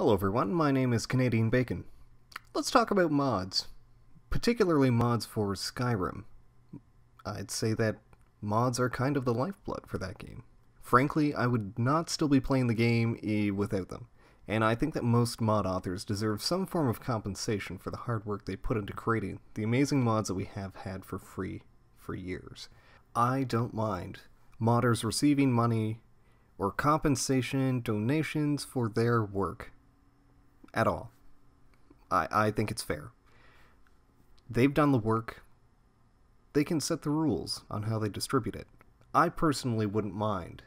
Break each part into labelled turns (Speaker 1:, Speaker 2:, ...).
Speaker 1: Hello everyone, my name is Canadian Bacon. Let's talk about mods, particularly mods for Skyrim. I'd say that mods are kind of the lifeblood for that game. Frankly, I would not still be playing the game without them, and I think that most mod authors deserve some form of compensation for the hard work they put into creating the amazing mods that we have had for free for years. I don't mind modders receiving money or compensation, donations for their work. At all. I think it's fair. They've done the work. They can set the rules on how they distribute it. I personally wouldn't mind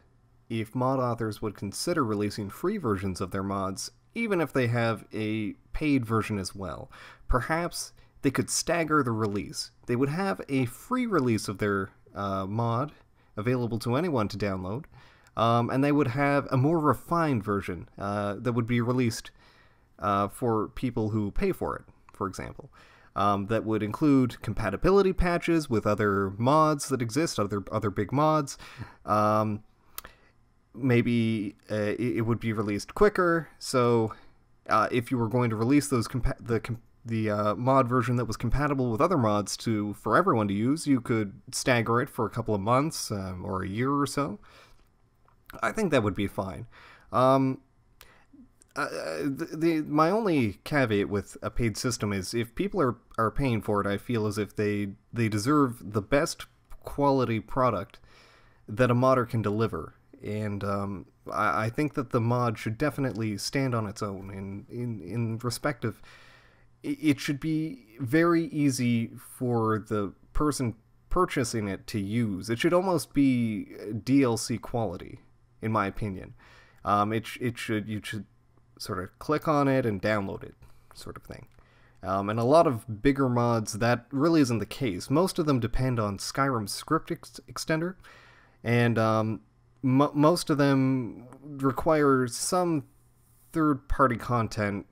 Speaker 1: if mod authors would consider releasing free versions of their mods, even if they have a paid version as well. Perhaps they could stagger the release. They would have a free release of their mod available to anyone to download, and they would have a more refined version that would be released for people who pay for it, for example. That would include compatibility patches with other mods that exist, other big mods. Maybe it would be released quicker, so if you were going to release those the mod version that was compatible with other mods for everyone to use, you could stagger it for a couple of months or a year or so. I think that would be fine. My only caveat with a paid system is if people are paying for it, I feel as if they deserve the best quality product that a modder can deliver. And I think that the mod should definitely stand on its own in respect of it should be very easy for the person purchasing it to use. It should almost be DLC quality, in my opinion. You should sort of click on it and download it, sort of thing. And a lot of bigger mods, that really isn't the case. Most of them depend on Skyrim script extender, and most of them require some third-party content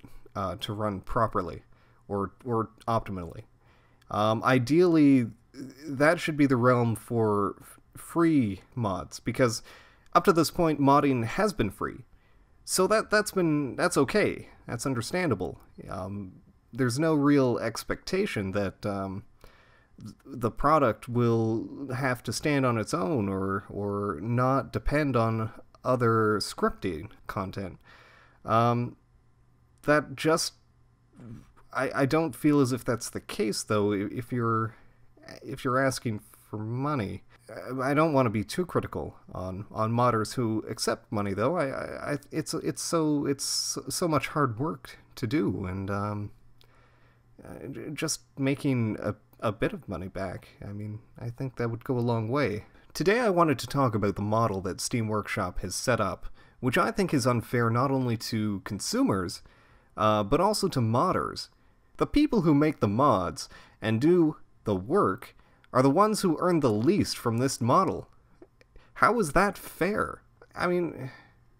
Speaker 1: to run properly or optimally. Ideally, that should be the realm for free mods, because up to this point, modding has been free. So that's okay. That's understandable. There's no real expectation that the product will have to stand on its own or not depend on other scripting content. That just I don't feel as if that's the case, though. If you're asking for money. I don't want to be too critical on modders who accept money, though. It's so much hard work to do, and just making a bit of money back, I mean, I think that would go a long way. Today I wanted to talk about the model that Steam Workshop has set up, which I think is unfair not only to consumers, but also to modders. The people who make the mods and do the work are the ones who earn the least from this model. How is that fair? I mean,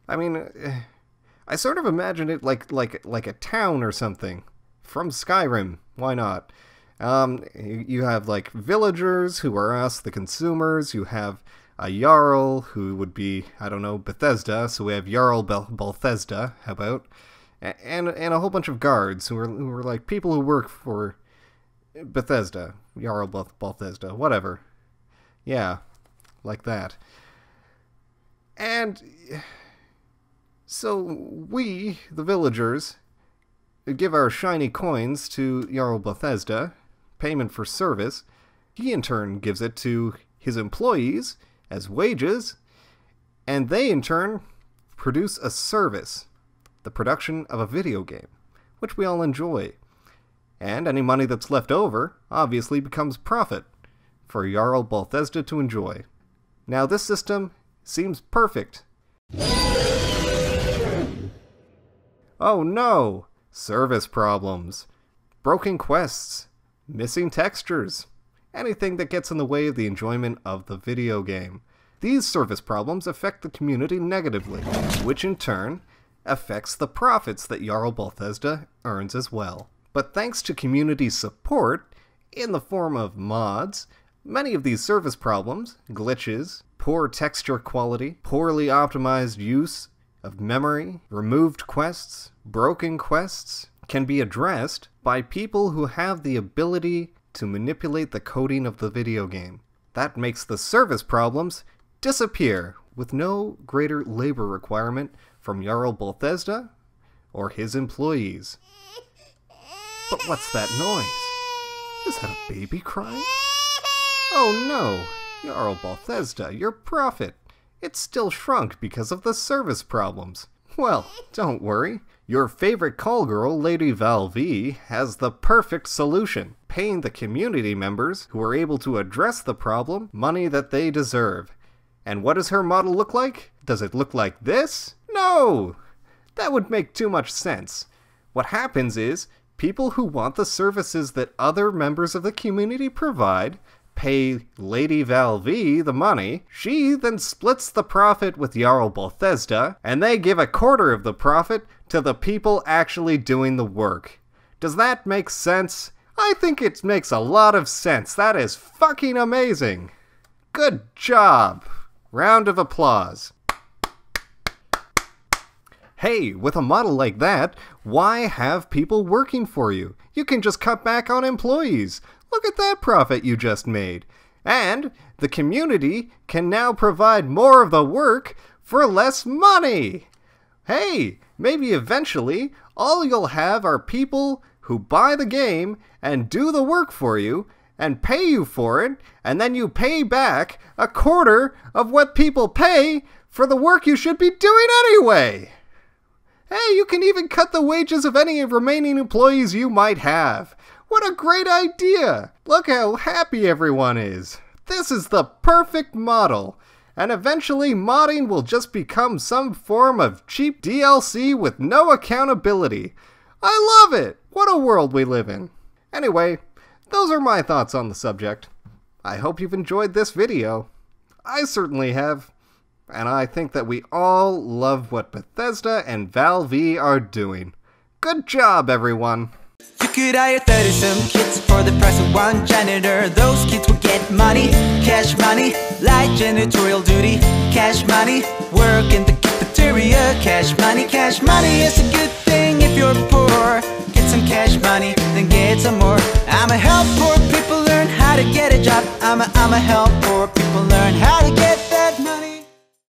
Speaker 1: I sort of imagine it like a town or something from Skyrim. Why not? You have like villagers who are us, the consumers. You have a Jarl who would be, I don't know, Bethesda. So we have Jarl Bethesda. How about? And a whole bunch of guards who are like people who work for Bethesda, Jarl Bethesda, whatever. Yeah, like that. And so we, the villagers, give our shiny coins to Jarl Bethesda, payment for service. He in turn gives it to his employees as wages, and they in turn produce a service, the production of a video game, which we all enjoy. And any money that's left over obviously becomes profit for Jarl Bethesda to enjoy. Now this system seems perfect. Oh no! Service problems, broken quests, missing textures, anything that gets in the way of the enjoyment of the video game. These service problems affect the community negatively, which in turn affects the profits that Jarl Bethesda earns as well. But thanks to community support, in the form of mods, many of these service problems, glitches, poor texture quality, poorly optimized use of memory, removed quests, broken quests, can be addressed by people who have the ability to manipulate the coding of the video game. That makes the service problems disappear with no greater labor requirement from Jarl Bethesda or his employees. But what's that noise? Is that a baby crying? Oh no, Jarl Bethesda, your profit. It's still shrunk because of the service problems. Well, don't worry. Your favorite call girl, Lady Val V, has the perfect solution. Paying the community members who are able to address the problem money that they deserve. And what does her model look like? Does it look like this? No! That would make too much sense. What happens is, people who want the services that other members of the community provide pay Lady Val V the money, she then splits the profit with Jarl Bethesda, and they give a quarter of the profit to the people actually doing the work. Does that make sense? I think it makes a lot of sense. That is fucking amazing. Good job. Round of applause. Hey, with a model like that, why have people working for you? You can just cut back on employees. Look at that profit you just made. And the community can now provide more of the work for less money. Hey, maybe eventually all you'll have are people who buy the game and do the work for you and pay you for it, and then you pay back a quarter of what people pay for the work you should be doing anyway. Hey, you can even cut the wages of any remaining employees you might have. What a great idea! Look how happy everyone is. This is the perfect model. And eventually modding will just become some form of cheap DLC with no accountability. I love it! What a world we live in. Anyway, those are my thoughts on the subject. I hope you've enjoyed this video. I certainly have. And I think that we all love what Bethesda and Val V are doing. Good job, everyone!
Speaker 2: You could hire 30-some kids for the price of one janitor. Those kids will get money, cash money, light janitorial duty, cash money, work in the cafeteria, cash money. Cash money is a good thing if you're poor. Get some cash money, then get some more. I'ma help poor people learn how to get a job. I'ma help poor people